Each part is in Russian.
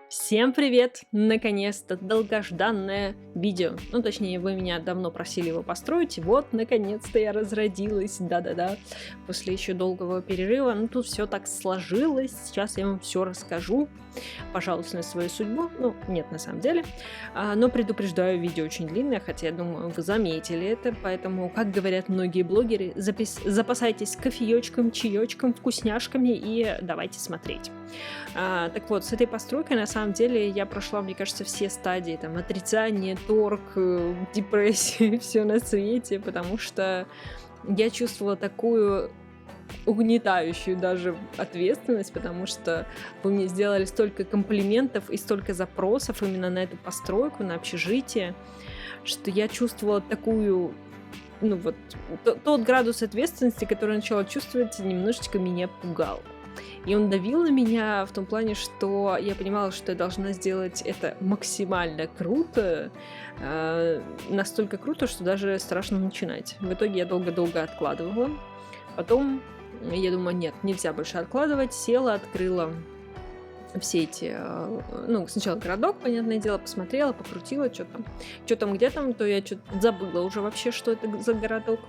Всем привет! Наконец-то долгожданное видео. Ну, точнее, вы меня давно просили его построить, и вот, наконец-то я разродилась. Да-да-да. После еще долгого перерыва. Ну, тут все так сложилось. Сейчас я вам все расскажу. Пожалуйста, на свою судьбу. Ну, нет, на самом деле. Но предупреждаю, видео очень длинное, хотя, я думаю, вы заметили это. Поэтому, как говорят многие блогеры, запасайтесь кофеечком, чаечком, вкусняшками и давайте смотреть. Так вот, с этой постройкой, на самом деле, я прошла, мне кажется, все стадии, там, отрицание, торг, депрессия, все на свете, потому что я чувствовала такую угнетающую даже ответственность, потому что вы мне сделали столько комплиментов и столько запросов именно на эту постройку, на общежитие, что я чувствовала такую, ну вот, тот градус ответственности, который я начала чувствовать, немножечко меня пугал. И он давил на меня в том плане, что я понимала, что я должна сделать это максимально круто, настолько круто, что даже страшно начинать. В итоге я долго-долго откладывала. Потом я думаю, нет, нельзя больше откладывать. Села, открыла все эти, ну, сначала городок, понятное дело, посмотрела, покрутила, что там, где там, то я что-то забыла уже вообще, что это за городок.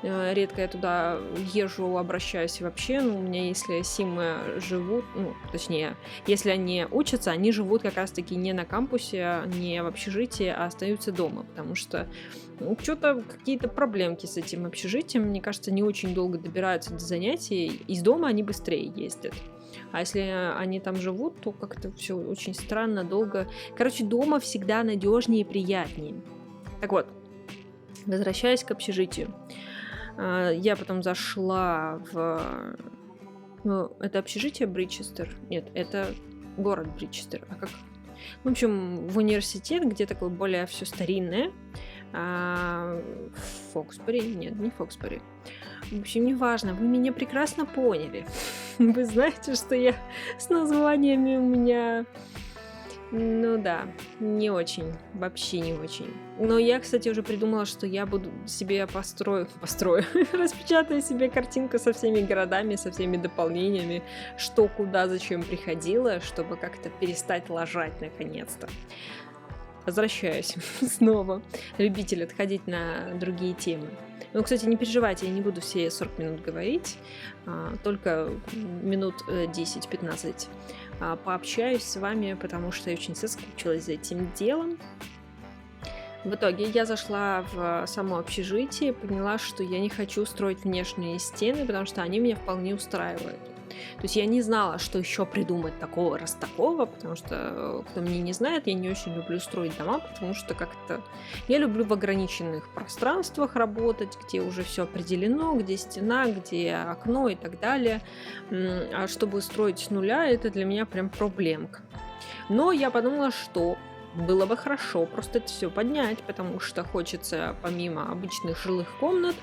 Редко я туда езжу, обращаюсь вообще. Ну, у меня, если симы живут, ну, точнее, если они учатся, они живут как раз-таки не на кампусе, не в общежитии, а остаются дома, потому что что-то какие-то проблемки с этим общежитием, мне кажется, не очень долго добираются до занятий, из дома они быстрее ездят. А если они там живут, то как-то все очень странно, долго. Короче, дома всегда надежнее и приятнее. Так вот, возвращаясь к общежитию. Я потом зашла в... Ну, это общежитие Бричестер? Нет, это город Бричестер. А как? В общем, в университет, где такое более все старинное. Фоксбери? Нет, не Фоксбери. В общем, неважно, вы меня прекрасно поняли. Вы знаете, что я с названиями у меня... Ну да, не очень, вообще не очень. Но я, кстати, уже придумала, что я буду себе построю, распечатаю себе картинку со всеми городами, со всеми дополнениями, что, куда, зачем приходило, чтобы как-то перестать лажать наконец-то. Возвращаюсь снова. Любитель отходить на другие темы. Ну, кстати, не переживайте, я не буду все 40 минут говорить, только минут 10-15 пообщаюсь с вами, потому что я очень соскучилась за этим делом. В итоге я зашла в само общежитие, поняла, что я не хочу строить внешние стены, потому что они меня вполне устраивают. То есть я не знала, что еще придумать такого раз такого, потому что, кто меня не знает, я не очень люблю строить дома, потому что как-то я люблю в ограниченных пространствах работать, где уже все определено, где стена, где окно и так далее. А чтобы строить с нуля, это для меня прям проблемка. Но я подумала, что было бы хорошо просто это все поднять, потому что хочется помимо обычных жилых комнат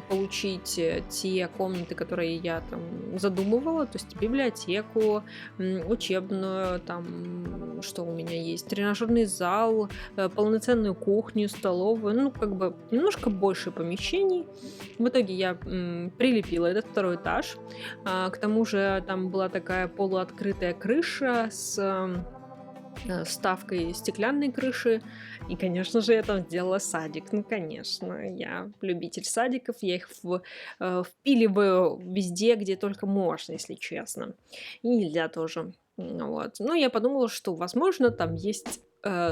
получить те комнаты, которые я там задумывала, то есть библиотеку, учебную, там, что у меня есть, тренажерный зал, полноценную кухню, столовую, ну, как бы немножко больше помещений. В итоге я прилепила этот второй этаж. К тому же там была такая полуоткрытая крыша с вставкой стеклянной крыши. И, конечно же, я там сделала садик. Ну, конечно, я любитель садиков. Я их впиливаю везде, где только можно, если честно. И нельзя тоже. Вот. Но я подумала, что, возможно, там есть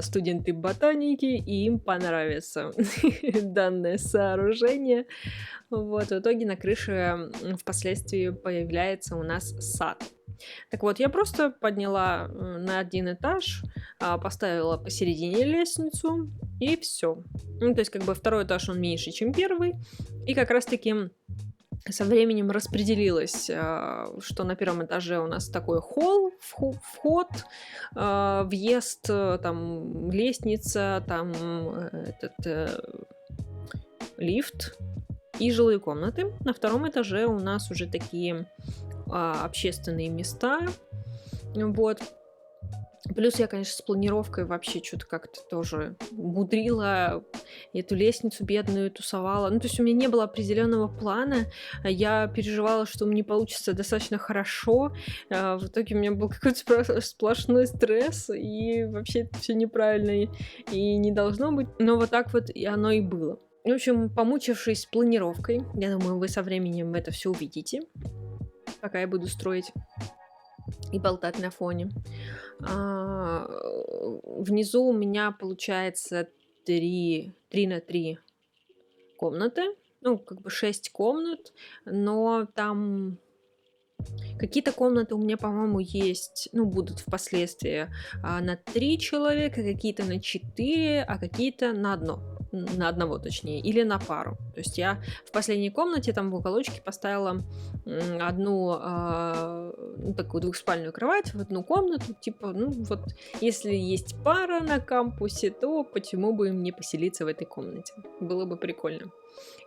студенты ботаники, и им понравится данное сооружение. Вот. В итоге на крыше впоследствии появляется у нас сад. Так вот, я просто подняла на один этаж поставила посередине лестницу, и все. Ну, то есть, как бы второй этаж, он меньше, чем первый, и как раз-таки со временем распределилось, что на первом этаже у нас такой холл, вход, въезд, там лестница, там лифт и жилые комнаты. На втором этаже у нас уже такие общественные места. Вот. Плюс я, конечно, с планировкой вообще что-то как-то тоже мудрила, эту лестницу бедную тусовала. Ну, то есть у меня не было определенного плана. Я переживала, что мне получится достаточно хорошо. В итоге у меня был какой-то сплошной стресс, и вообще это все неправильно и не должно быть. Но вот так вот и оно и было. В общем, помучившись с планировкой, я думаю, вы со временем это все увидите, пока я буду строить и болтать на фоне. Внизу у меня получается 3 на 3 комнаты. Ну, как бы 6 комнат, но там какие-то комнаты у меня, по-моему, есть, ну, будут впоследствии на 3 человека, какие-то на 4, а какие-то на одного, точнее, или на пару. То есть я в последней комнате там в уголочке поставила одну такую двухспальную кровать в одну комнату, типа, ну вот, если есть пара на кампусе, то почему бы им не поселиться в этой комнате? Было бы прикольно.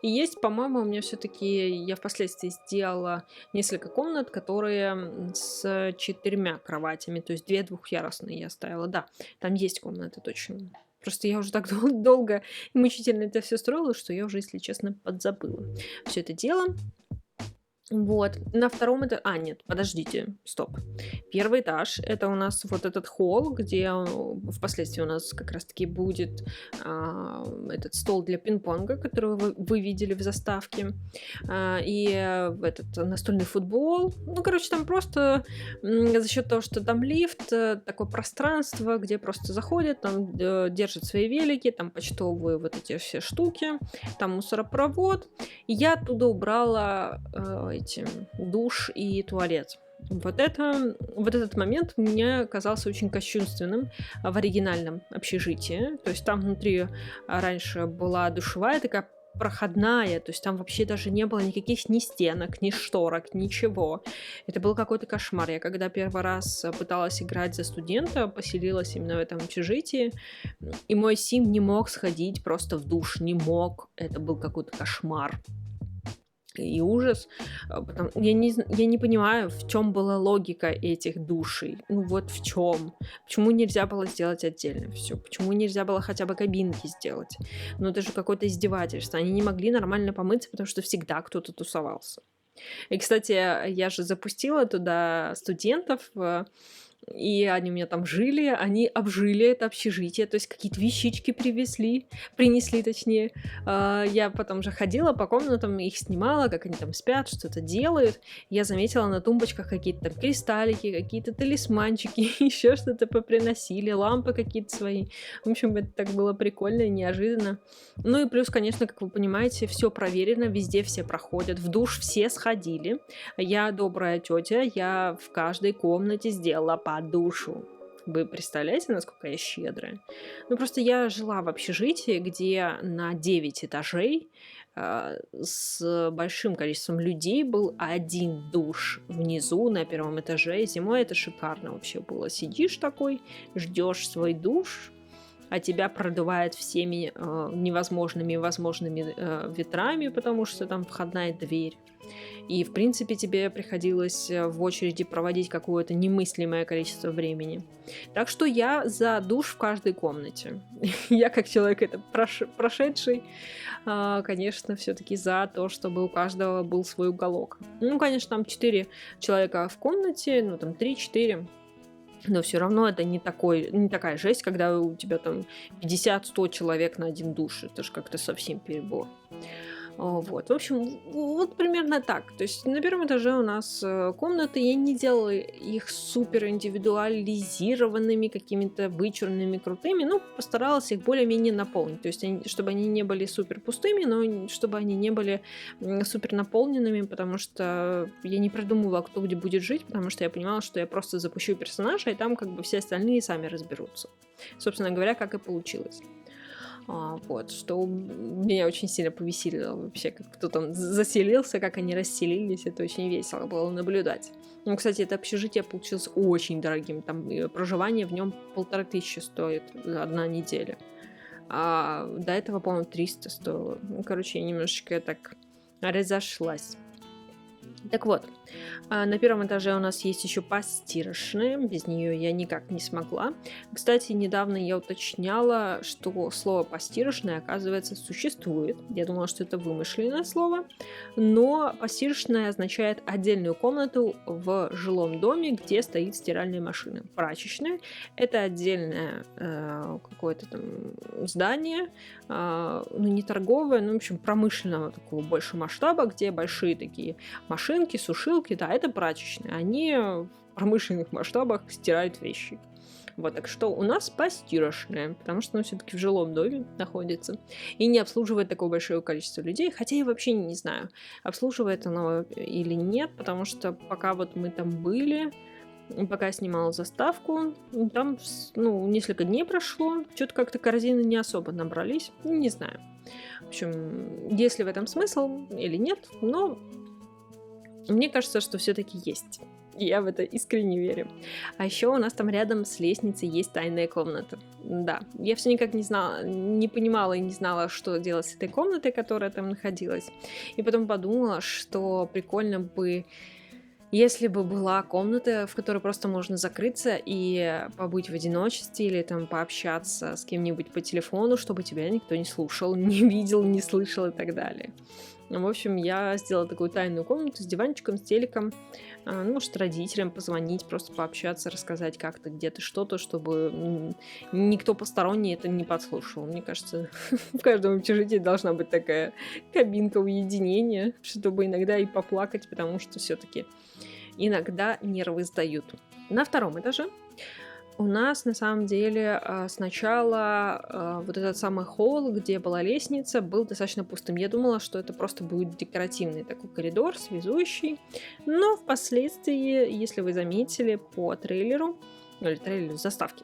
И есть, по-моему, у меня все-таки, я впоследствии сделала несколько комнат, которые с 4 кроватями, то есть 2 двухъярусные я ставила. Да, там есть комнаты точно. Просто я уже так долго и мучительно это все строила, что я уже, если честно, подзабыла все это дело. Вот. На втором этаже... нет, подождите, стоп. Первый этаж — это у нас вот этот холл, где впоследствии у нас как раз-таки будет этот стол для пинг-понга, который вы видели в заставке, и этот настольный футбол. Ну, короче, там просто за счет того, что там лифт, такое пространство, где просто заходят, там держат свои велики, там почтовые вот эти все штуки, там мусоропровод. И я оттуда убрала душ и туалет. Вот этот момент мне казался очень кощунственным в оригинальном общежитии. То есть там внутри раньше была душевая такая проходная, то есть там вообще даже не было никаких ни стенок, ни шторок, ничего. Это был какой-то кошмар. Я когда первый раз пыталась играть за студента, поселилась именно в этом общежитии, и мой сим не мог сходить просто в душ, не мог. Это был какой-то кошмар и ужас. Я не понимаю, в чем была логика этих душей. Ну вот в чем. Почему нельзя было сделать отдельно все? Почему нельзя было хотя бы кабинки сделать? Ну это же какое-то издевательство. Они не могли нормально помыться, потому что всегда кто-то тусовался. И, кстати, я же запустила туда студентов, и они у меня там жили, они обжили это общежитие, то есть какие-то вещички принесли, точнее. Я потом же ходила по комнатам, их снимала, как они там спят, что-то делают. Я заметила на тумбочках какие-то там кристаллики, какие-то талисманчики, еще что-то поприносили, лампы какие-то свои. В общем, это так было прикольно и неожиданно. Ну и плюс, конечно, как вы понимаете, все проверено, везде все проходят, в душ все сходили. Я добрая тетя, я в каждой комнате сделала по душу. Вы представляете, насколько я щедрая? Ну, просто я жила в общежитии, где на 9 этажей с большим количеством людей был один душ внизу на первом этаже. Зимой это шикарно вообще было. Сидишь такой, ждешь свой душ, а тебя продувает всеми невозможными и возможными ветрами, потому что там входная дверь. И, в принципе, тебе приходилось в очереди проводить какое-то немыслимое количество времени. Так что я за душ в каждой комнате. Я, как человек это прошедший, конечно, все-таки за то, чтобы у каждого был свой уголок. Ну, конечно, там 4 человека в комнате, ну, там 3-4. Но все равно это не такая жесть, когда у тебя там 50-100 человек на один душ. Это же как-то совсем перебор. Вот, в общем, вот примерно так. То есть на первом этаже у нас комнаты, я не делала их супер индивидуализированными, какими-то вычурными, крутыми, ну, постаралась их более-менее наполнить. То есть чтобы они не были супер пустыми, но чтобы они не были супер наполненными, потому что я не придумывала, кто где будет жить, потому что я понимала, что я просто запущу персонажа, и там как бы все остальные сами разберутся. Собственно говоря, как и получилось. Вот, что меня очень сильно повеселило вообще, как кто там заселился, как они расселились, это очень весело было наблюдать. Ну, кстати, это общежитие получилось очень дорогим, там проживание в нем 1500 стоит за 1 неделя. А до этого, по-моему, 300 стоило. Ну, короче, я немножечко так разошлась. Так вот, на первом этаже у нас есть еще постирочная, без нее я никак не смогла. Кстати, недавно я уточняла, что слово постирочная, оказывается, существует. Я думала, что это вымышленное слово, но постирочная означает отдельную комнату в жилом доме, где стоит стиральная машина. Прачечная — это отдельное какое-то там здание, ну не торговое, ну в общем промышленного такого больше масштаба, где большие такие машинки, сушилки, да, это прачечные. Они в промышленных масштабах стирают вещи. Вот, так что у нас постирочная, потому что она все-таки в жилом доме находится и не обслуживает такое большое количество людей, хотя я вообще не знаю, обслуживает она или нет, потому что пока вот мы там были, пока я снимала заставку, там, ну, несколько дней прошло, что-то как-то корзины не особо набрались, не знаю. В общем, есть ли в этом смысл или нет, но мне кажется, что все-таки есть. И я в это искренне верю. А еще у нас там рядом с лестницей есть тайная комната. Да, я все никак не знала, не понимала и не знала, что делать с этой комнатой, которая там находилась. И потом подумала, что прикольно бы, если бы была комната, в которой просто можно закрыться и побыть в одиночестве или там пообщаться с кем-нибудь по телефону, чтобы тебя никто не слушал, не видел, не слышал и так далее. В общем, я сделала такую тайную комнату с диванчиком, с телеком. Ну, может, родителям позвонить, просто пообщаться, рассказать как-то где-то что-то, чтобы никто посторонний это не подслушал. Мне кажется, в каждом общежитии должна быть такая кабинка уединения, чтобы иногда и поплакать, потому что все-таки иногда нервы сдают. На втором этаже у нас, на самом деле, сначала вот этот самый холл, где была лестница, был достаточно пустым. Я думала, что это просто будет декоративный такой коридор, связующий. Но впоследствии, если вы заметили по трейлеру, или трейлеру заставки,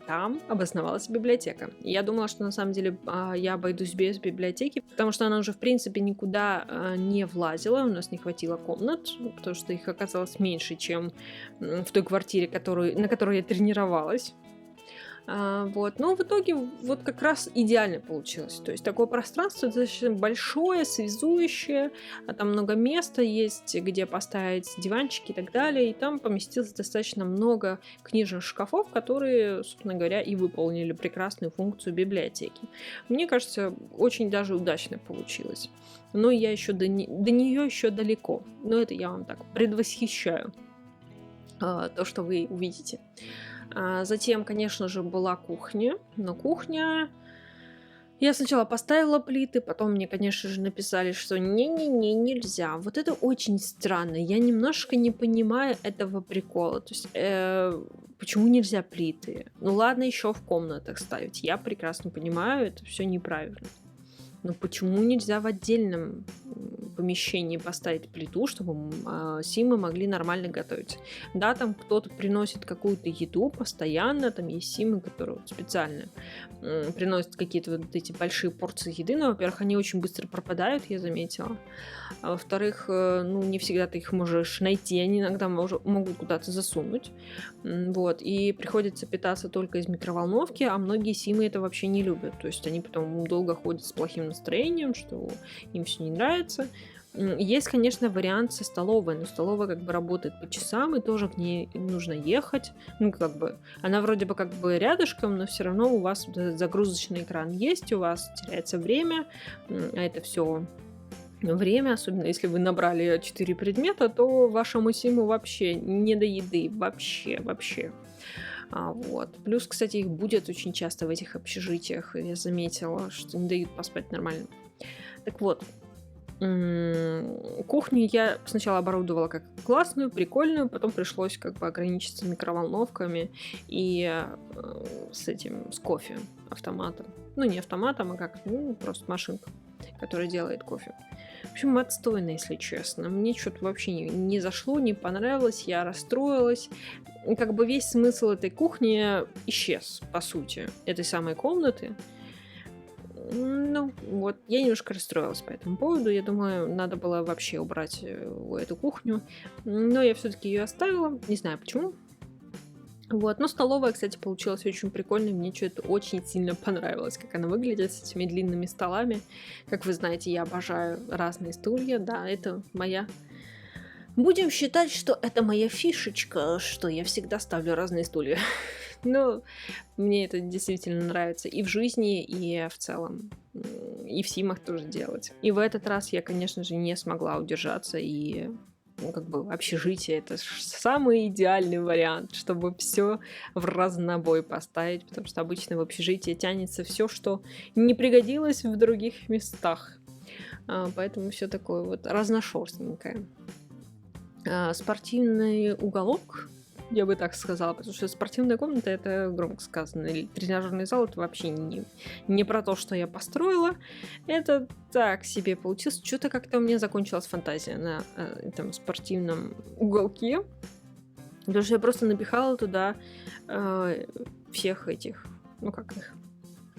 там обосновалась библиотека. И я думала, что на самом деле я обойдусь без библиотеки, потому что она уже, в принципе, никуда не влазила, у нас не хватило комнат, потому что их оказалось меньше, чем в той квартире, на которой я тренировалась. Вот. Но в итоге вот как раз идеально получилось. То есть такое пространство достаточно большое, связующее, там много места есть, где поставить диванчики и так далее. И там поместилось достаточно много книжных шкафов, которые, собственно говоря, и выполнили прекрасную функцию библиотеки. Мне кажется, очень даже удачно получилось. Но я еще до нее еще далеко. Но это я вам так предвосхищаю то, что вы увидите. Затем, конечно же, была кухня. Но кухня... Я сначала поставила плиты, потом мне, конечно же, написали, что не-не-не, нельзя. Вот это очень странно. Я немножко не понимаю этого прикола. То есть, почему нельзя плиты? Ну ладно, еще в комнатах ставить. Я прекрасно понимаю, это все неправильно. Но почему нельзя в отдельном помещении поставить плиту, чтобы симы могли нормально готовить? Да, там кто-то приносит какую-то еду постоянно, там есть симы, которые специально приносят какие-то вот эти большие порции еды, но, во-первых, они очень быстро пропадают, я заметила. А во-вторых, ну, не всегда ты их можешь найти, они иногда могут куда-то засунуть. Вот, и приходится питаться только из микроволновки, а многие симы это вообще не любят. То есть они потом долго ходят с плохим настроением, что им все не нравится. Есть, конечно, вариант со столовой, но столовая как бы работает по часам, и тоже к ней нужно ехать. Ну, как бы, она вроде бы как бы рядышком, но все равно у вас загрузочный экран есть, у вас теряется время, а это все время, особенно если вы набрали 4 предмета, то вашему симу вообще не до еды, вообще. Вот. Плюс, кстати, их будет очень часто в этих общежитиях, я заметила, что не дают поспать нормально. Так вот, кухню я сначала оборудовала как классную, прикольную, потом пришлось как бы ограничиться микроволновками и с кофе автоматом. Ну, не автоматом, а как, просто машинка, которая делает кофе. В общем, отстойно, если честно. Мне что-то вообще не зашло, не понравилось, я расстроилась. И как бы весь смысл этой кухни исчез, по сути, этой самой комнаты. Ну, вот, я немножко расстроилась по этому поводу. Я думаю, надо было вообще убрать эту кухню. Но я все-таки ее оставила. Не знаю почему. Вот, но столовая, кстати, получилась очень прикольной. Мне что-то очень сильно понравилось, как она выглядит с этими длинными столами. Как вы знаете, я обожаю разные стулья. Да, это моя... Будем считать, что это моя фишечка, что я всегда ставлю разные стулья. Ну, мне это действительно нравится и в жизни, и в целом. И в симах тоже делать. И в этот раз я, конечно же, не смогла удержаться и... как бы общежитие — это самый идеальный вариант, чтобы все в разнобой поставить, потому что обычно в общежитии тянется все, что не пригодилось в других местах. Поэтому все такое вот разношерстненькое. Спортивный уголок, я бы так сказала, потому что спортивная комната — это громко сказано. Или тренажерный зал — это вообще не про то, что я построила. Это так себе получилось. Что-то как-то у меня закончилась фантазия на этом спортивном уголке. Потому что я просто напихала туда всех этих, ну как их,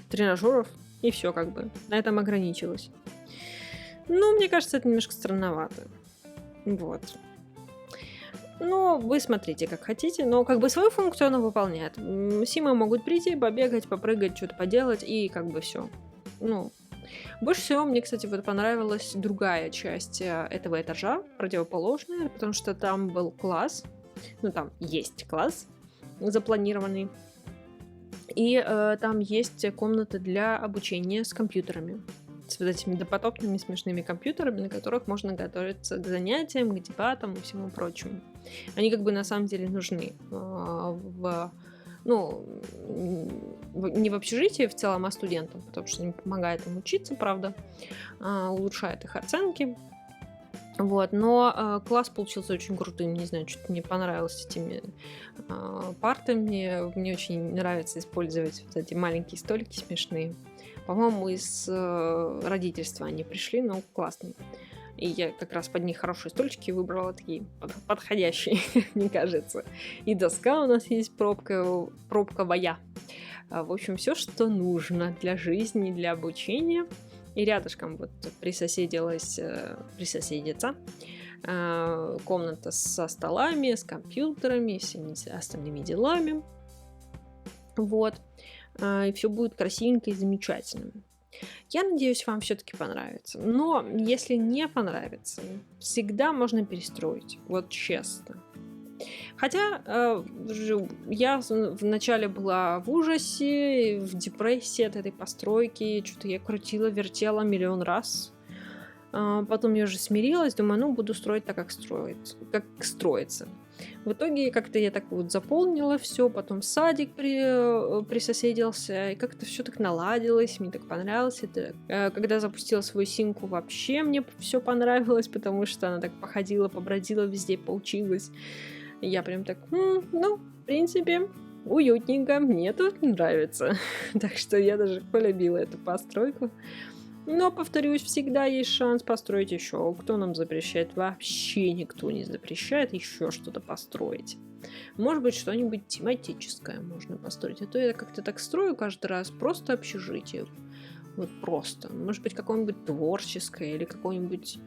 тренажеров, и все как бы. На этом ограничилась. Ну, мне кажется, это немножко странновато. Вот. Ну, вы смотрите, как хотите, но как бы свою функцию она выполняет. Симы могут прийти, побегать, попрыгать, что-то поделать, и как бы все. Ну, больше всего мне, кстати, вот понравилась другая часть этого этажа, противоположная, потому что там был класс, ну, там есть класс запланированный, и там есть комната для обучения с компьютерами. С вот этими допотопными смешными компьютерами, на которых можно готовиться к занятиям, к дебатам и всему прочему. Они как бы на самом деле нужны не в общежитии в целом, а студентам, потому что они помогают им учиться, правда, улучшают их оценки. Вот, но класс получился очень крутым, не знаю, что-то мне понравилось с этими партами. Мне очень нравится использовать вот эти маленькие столики смешные. По-моему, из родительства они пришли, но классные. И я как раз под них хорошие стульчики выбрала, такие подходящие, мне кажется. И доска у нас есть пробковая. В общем, все, что нужно для жизни, для обучения. И рядышком вот присоседится комната со столами, с компьютерами, и всеми остальными делами. Вот. И все будет красивенько и замечательно. Я надеюсь, вам все-таки понравится. Но если не понравится, всегда можно перестроить. Вот честно. Хотя я вначале была в ужасе, в депрессии от этой постройки. Что-то я крутила, вертела миллион раз. Потом я уже смирилась, думаю, буду строить так, как строится. В итоге как-то я так вот заполнила все, потом садик присоседился, и как-то все так наладилось, мне так понравилось. Это, когда запустила свою симку, вообще мне все понравилось, потому что она так походила, побродила везде, поучилась. И я прям так, в принципе, уютненько, мне тут нравится. Так что я даже полюбила эту постройку. Но, повторюсь, всегда есть шанс построить еще. Кто нам запрещает? Вообще никто не запрещает еще что-то построить. Может быть, что-нибудь тематическое можно построить. А то я как-то так строю каждый раз. Просто общежитие. Вот просто. Может быть, какое-нибудь творческое или какое-нибудь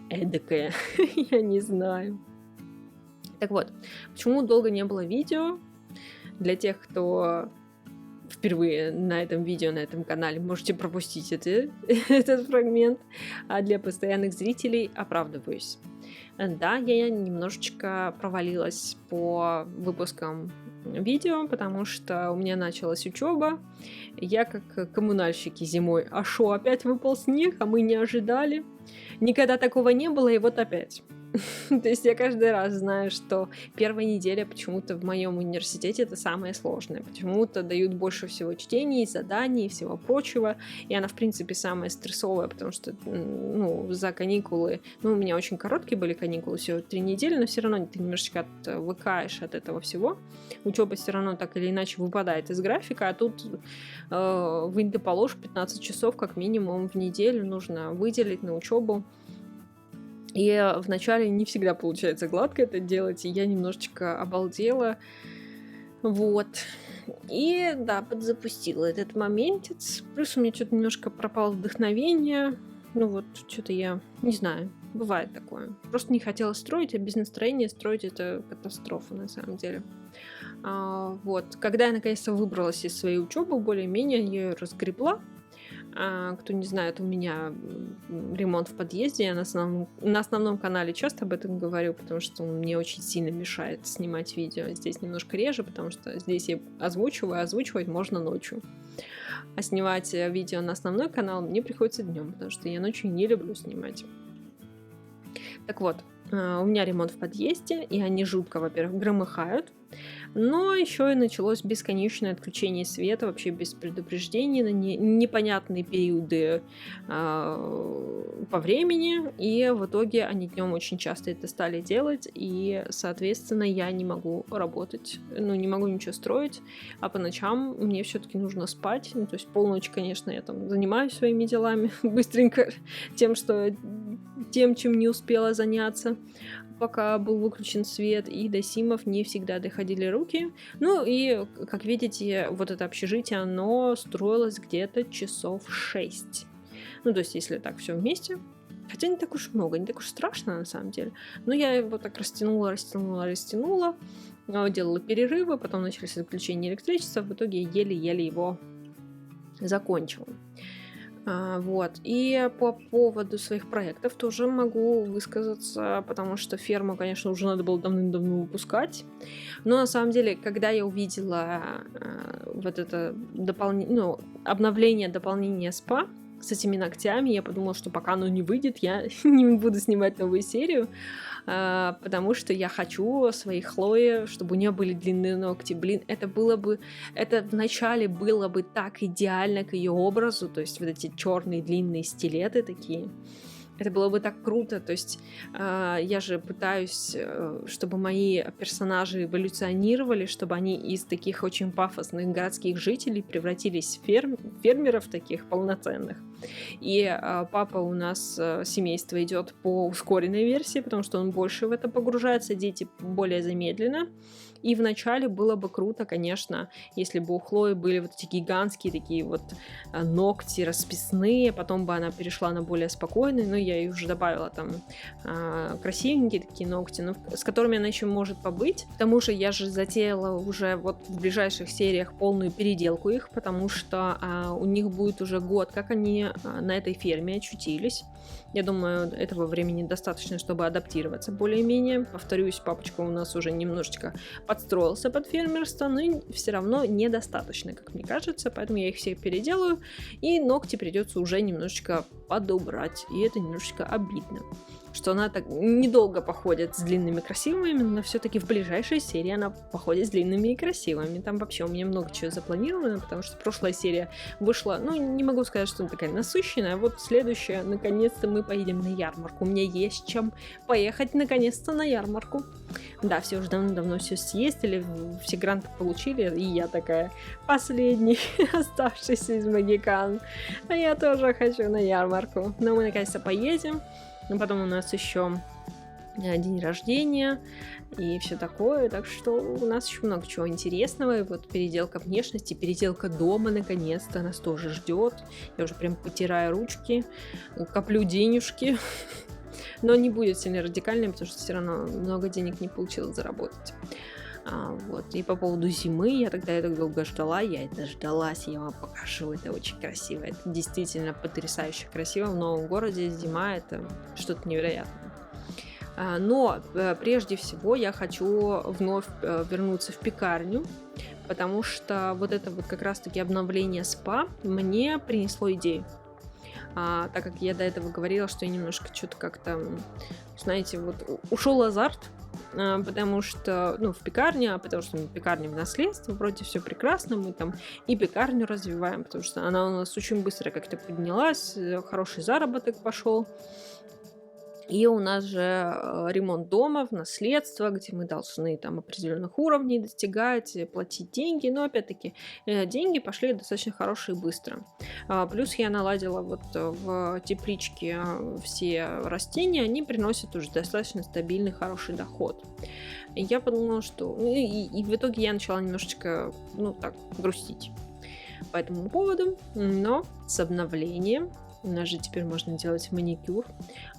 эдакое. Я не знаю. Так вот, почему долго не было видео? Для тех, кто впервые на этом видео, на этом канале, можете пропустить этот фрагмент. А для постоянных зрителей оправдываюсь. Да, я немножечко провалилась по выпускам видео, потому что у меня началась учеба. Я как коммунальщики зимой. А шо, опять выпал снег, а мы не ожидали? Никогда такого не было, и вот опять. То есть я каждый раз знаю, что первая неделя почему-то в моем университете это самое сложное. Почему-то дают больше всего чтений, заданий и всего прочего. И она, в принципе, самая стрессовая, потому что, ну, за каникулы... Ну, у меня очень короткие были каникулы, всего 3 недели, но все равно ты немножечко отвыкаешь от этого всего. Учеба все равно так или иначе выпадает из графика, а тут вынь да положь 15 часов как минимум в неделю нужно выделить на учебу. И вначале не всегда получается гладко это делать, и я немножечко обалдела. Вот. И да, подзапустила этот моментец. Плюс у меня что-то немножко пропало вдохновение. Ну вот, что-то я не знаю. Бывает такое. Просто не хотела строить, а без настроения строить это катастрофа на самом деле. Вот. Когда я наконец-то выбралась из своей учебы, более-менее я ее разгребла. Кто не знает, у меня ремонт в подъезде. Я на основном канале часто об этом говорю, потому что он мне очень сильно мешает снимать видео. Здесь немножко реже, потому что здесь я озвучиваю, озвучивать можно ночью. А снимать видео на основной канал мне приходится днем, потому что я ночью не люблю снимать. Так вот, у меня ремонт в подъезде, и они жутко, во-первых, громыхают. Но еще и началось бесконечное отключение света, вообще без предупреждений, на непонятные периоды по времени. И в итоге они днем очень часто это стали делать, и, соответственно, я не могу работать, ну, не могу ничего строить, а по ночам мне все-таки нужно спать. Ну, то есть полночь, конечно, я там занимаюсь своими делами быстренько, тем, чем не успела заняться, пока был выключен свет, и до симов не всегда доходили руки. Ну и, как видите, вот это общежитие, оно строилось где-то часов 6. Ну, то есть, если так все вместе. Хотя не так уж много, не так уж страшно на самом деле. Но я его так растянула, делала перерывы, потом начались отключения электричества, в итоге еле-еле его закончила. Вот. И по поводу своих проектов тоже могу высказаться, потому что ферму, конечно, уже надо было давным-давно выпускать. Но на самом деле, когда я увидела вот это обновление, дополнение СПА с этими ногтями, я подумала, что пока оно не выйдет, я не буду снимать новую серию, потому что я хочу своей Хлое, чтобы у нее были длинные ногти. Блин, это вначале было бы так идеально к ее образу, то есть вот эти черные длинные стилеты такие. Это было бы так круто, то есть я же пытаюсь, чтобы мои персонажи эволюционировали, чтобы они из таких очень пафосных городских жителей превратились в фермеров таких полноценных. И папа у нас семейство идет по ускоренной версии, потому что он больше в это погружается, дети более замедленно. И вначале было бы круто, конечно, если бы у Хлои были вот эти гигантские такие вот ногти расписные, потом бы она перешла на более спокойные, но я ей уже добавила там красивенькие такие ногти, но с которыми она еще может побыть. К тому же я же затеяла уже вот в ближайших сериях полную переделку их, потому что у них будет уже год, как они на этой ферме очутились. Я думаю, этого времени достаточно, чтобы адаптироваться более-менее. Повторюсь, папочка у нас уже немножечко подстроился под фермерство, но все равно недостаточно, как мне кажется, поэтому я их все переделаю, и ногти придется уже немножечко подобрать, и это немножечко обидно, что она так недолго походит с длинными красивыми, но все-таки в ближайшей серии она походит с длинными и красивыми. Там вообще у меня много чего запланировано, потому что прошлая серия вышла, ну, не могу сказать, что она такая насыщенная, а вот следующая, наконец-то мы поедем на ярмарку. У меня есть чем поехать наконец-то на ярмарку. Да, все уже давно все съездили, все гранты получили, и я такая последний оставшийся из магикан. А я тоже хочу на ярмарку. Но мы наконец-то поедем. Но потом у нас еще день рождения и все такое, так что у нас еще много чего интересного. И вот переделка внешности, переделка дома наконец-то нас тоже ждет. Я уже прям потираю ручки, коплю денежки. Но не будет сильно радикальным, потому что все равно много денег не получилось заработать. Вот. И по поводу зимы, я тогда это долго ждала, я это дождалась, я вам покажу, это очень красиво, это действительно потрясающе красиво, в новом городе зима, это что-то невероятное. Но прежде всего я хочу вновь вернуться в пекарню, потому что вот это вот как раз-таки обновление СПА мне принесло идею. так как я до этого говорила, что я немножко что-то как-то, знаете, вот ушел азарт, потому что, в пекарне, потому что пекарня в наследство, вроде все прекрасно, мы там и пекарню развиваем, потому что она у нас очень быстро как-то поднялась, хороший заработок пошел. И у нас же ремонт дома в наследство, где мы должны там определенных уровней достигать, платить деньги. Но опять-таки деньги пошли достаточно хорошие и быстро. Плюс я наладила вот в тепличке все растения, они приносят уже достаточно стабильный, хороший доход. И я подумала, что... И в итоге я начала немножечко, грустить по этому поводу. Но с обновлением у нас же теперь можно делать маникюр,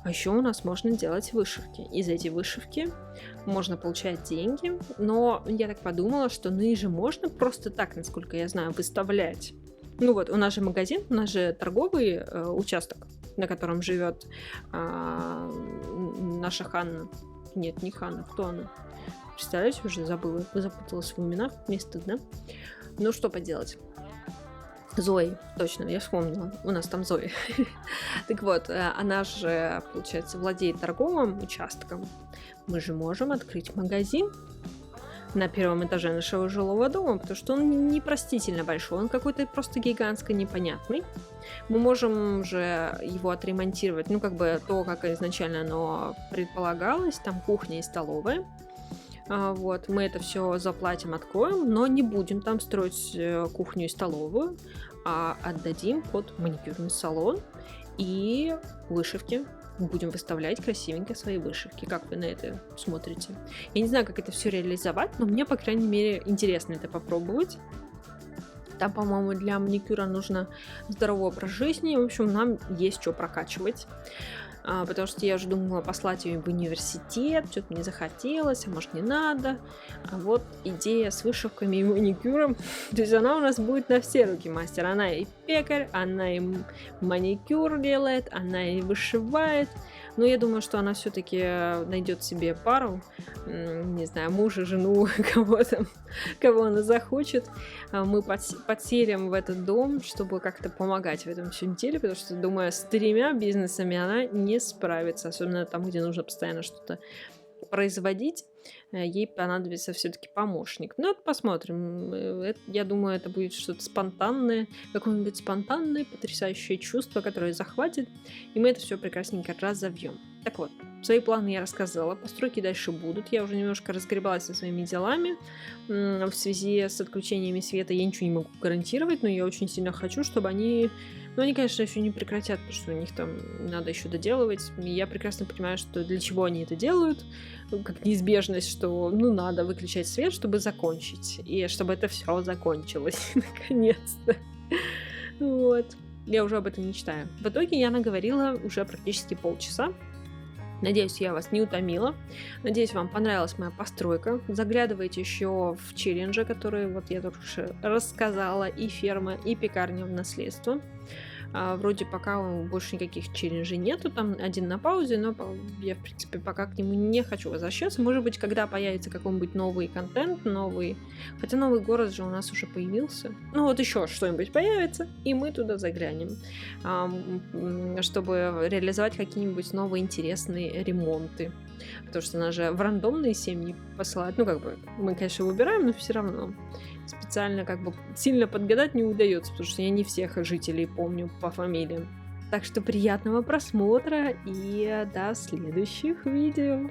а еще у нас можно делать вышивки. Из этой вышивки можно получать деньги, но я так подумала, что ниже можно просто так, насколько я знаю, выставлять. У нас же магазин, у нас же торговый участок, на котором живет наша Ханна. Нет, не Ханна, кто она? Представляете, уже забыла, запуталась в именах, место, да? Ну, что поделать. Зои, точно, я вспомнила. У нас там Зои. Так вот, она же, получается, владеет торговым участком. Мы же можем открыть магазин на первом этаже нашего жилого дома, потому что он непростительно большой, он какой-то просто гигантский, непонятный. Мы можем же его отремонтировать, то, как изначально оно предполагалось, там кухня и столовая. Мы это все заплатим, откроем, но не будем там строить кухню и столовую, а отдадим под маникюрный салон и вышивки. Будем выставлять красивенько свои вышивки. Как вы на это смотрите? Я не знаю, как это все реализовать, но мне, по крайней мере, интересно это попробовать. Там, по-моему, для маникюра нужно здоровый образ жизни. В общем, нам есть что прокачивать. Потому что я уже думала послать ее в университет, что-то мне захотелось, а может не надо. А вот идея с вышивками и маникюром, то есть она у нас будет на все руки мастер. Она и пекарь, она и маникюр делает, она и вышивает. Но я думаю, что она все-таки найдет себе пару, не знаю, мужа, жену, кого-то, кого она захочет. Мы подселим в этот дом, чтобы как-то помогать в этом всем деле, потому что, думаю, с 3 бизнесами она не справится, особенно там, где нужно постоянно что-то производить. Ей понадобится все-таки помощник. Но посмотрим. Я думаю, это будет что-то спонтанное, какое-нибудь спонтанное, потрясающее чувство, которое захватит, и мы это все прекрасненько разовьем. Так вот, свои планы я рассказала, постройки дальше будут. Я уже немножко разгребалась со своими делами. В связи с отключениями света я ничего не могу гарантировать, но я очень сильно хочу, чтобы они... они, конечно, еще не прекратят, потому что у них там надо еще доделывать. И я прекрасно понимаю, что для чего они это делают, как неизбежность, что надо выключать свет, чтобы закончить. И чтобы это все закончилось, наконец-то. Я уже об этом мечтаю. В итоге я наговорила уже практически полчаса. Надеюсь, я вас не утомила. Надеюсь, вам понравилась моя постройка. Заглядывайте еще в челленджи, которые я только что рассказала. И ферма, и пекарня в наследство. Вроде пока больше никаких челленджей нету. Там один на паузе, но я, в принципе, пока к нему не хочу возвращаться. Может быть, когда появится какой-нибудь новый контент, новый... Хотя новый город же у нас уже появился. Еще что-нибудь появится, и мы туда заглянем. Чтобы реализовать какие-нибудь новые интересные ремонты. Потому что нас же в рандомные семьи посылают. Мы, конечно, выбираем, но все равно. Специально сильно подгадать не удается, потому что я не всех жителей помню по фамилиям. Так что приятного просмотра и до следующих видео.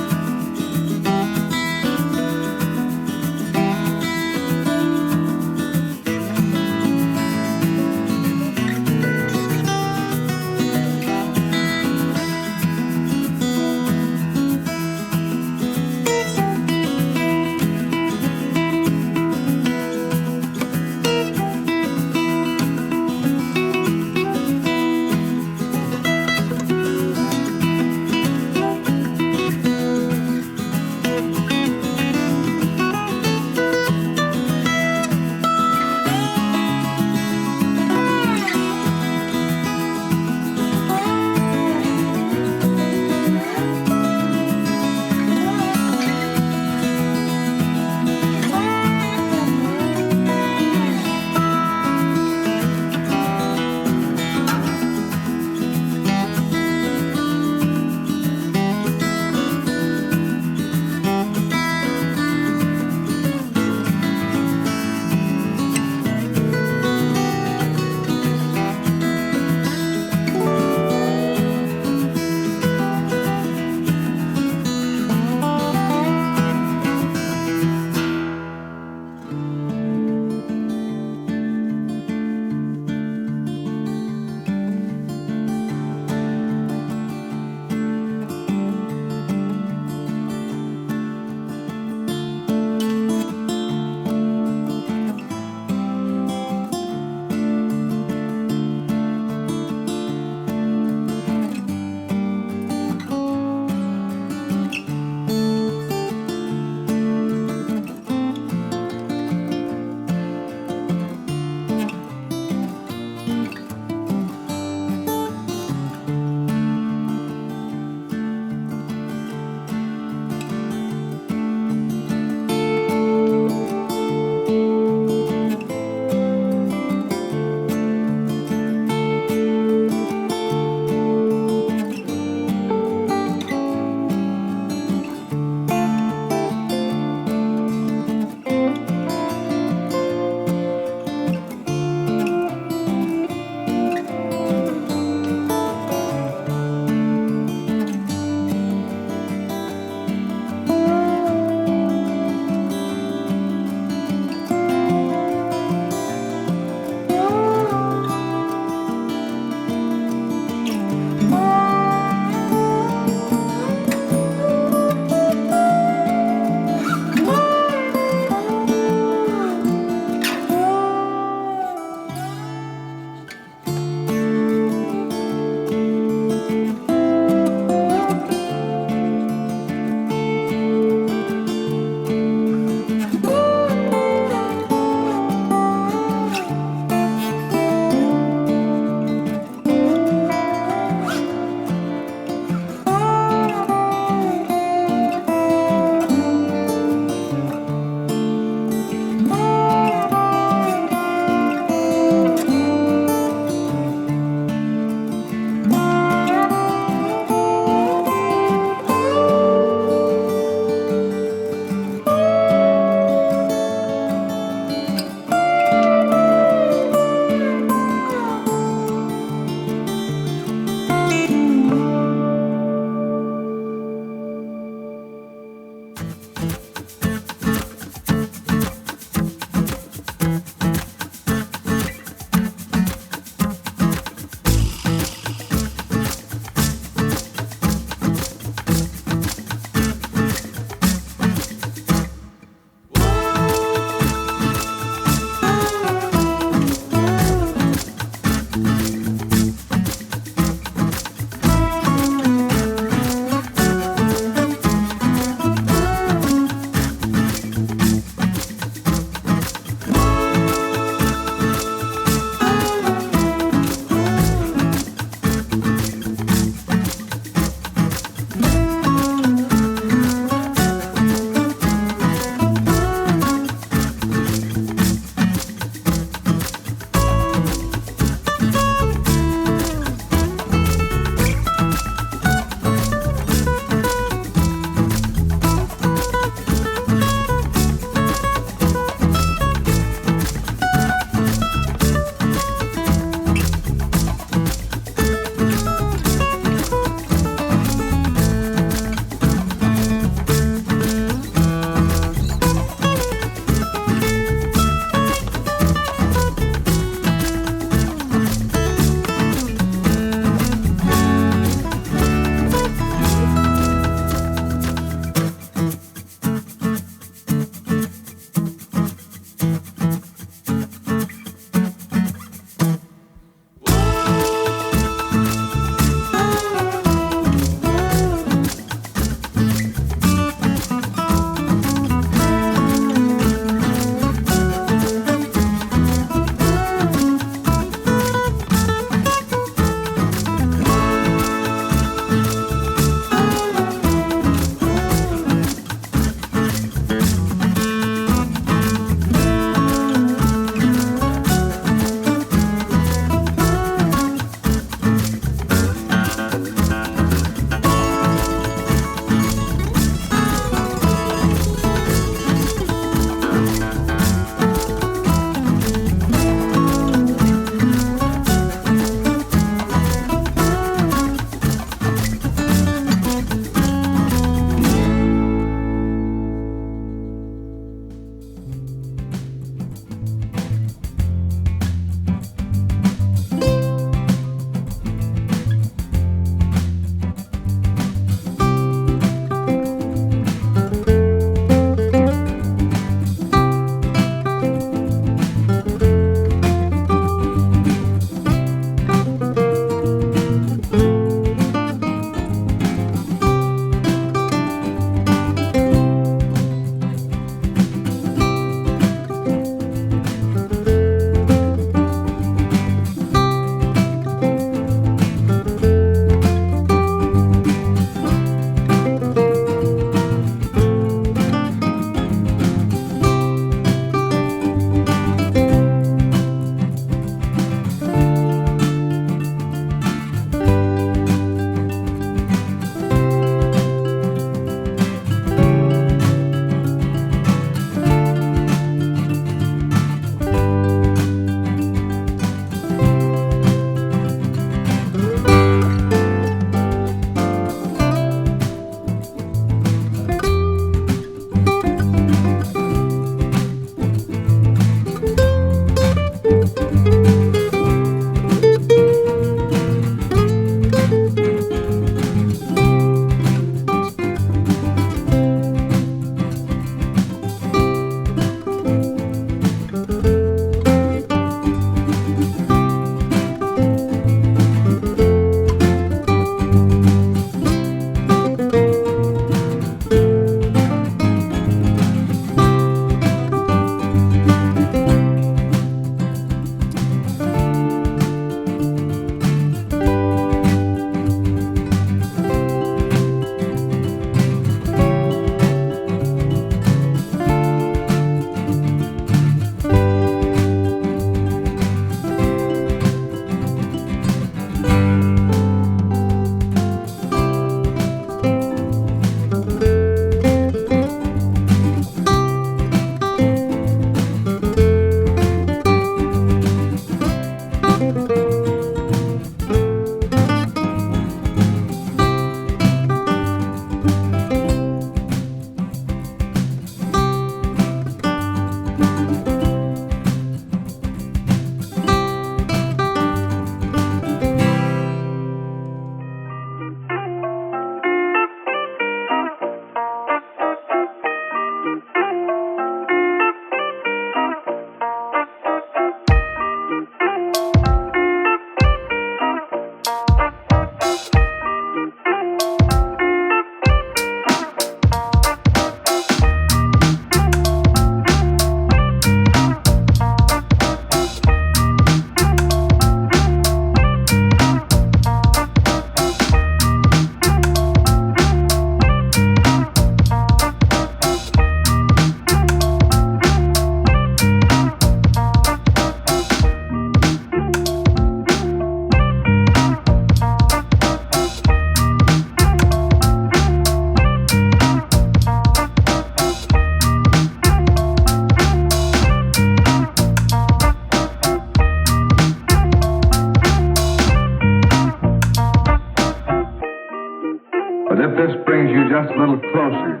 this brings you just a little closer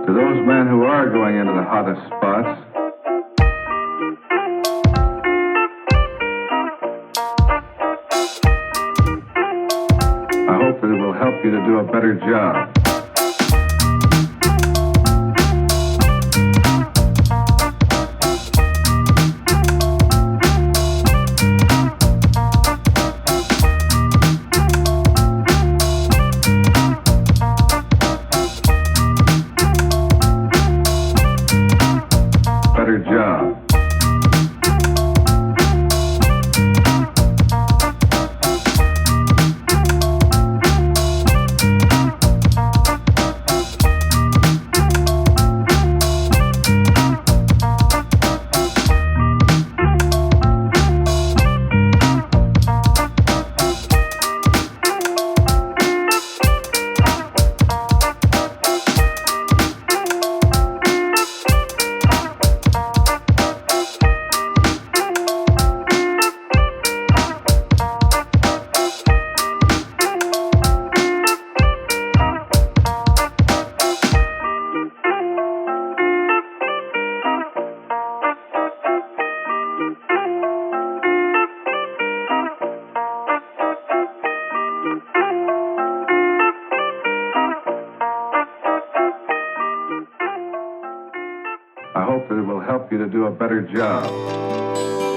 to those men who are going into the hottest spots. I hope that it will help you to do a better job. Better job. I hope that it will help you to do a better job.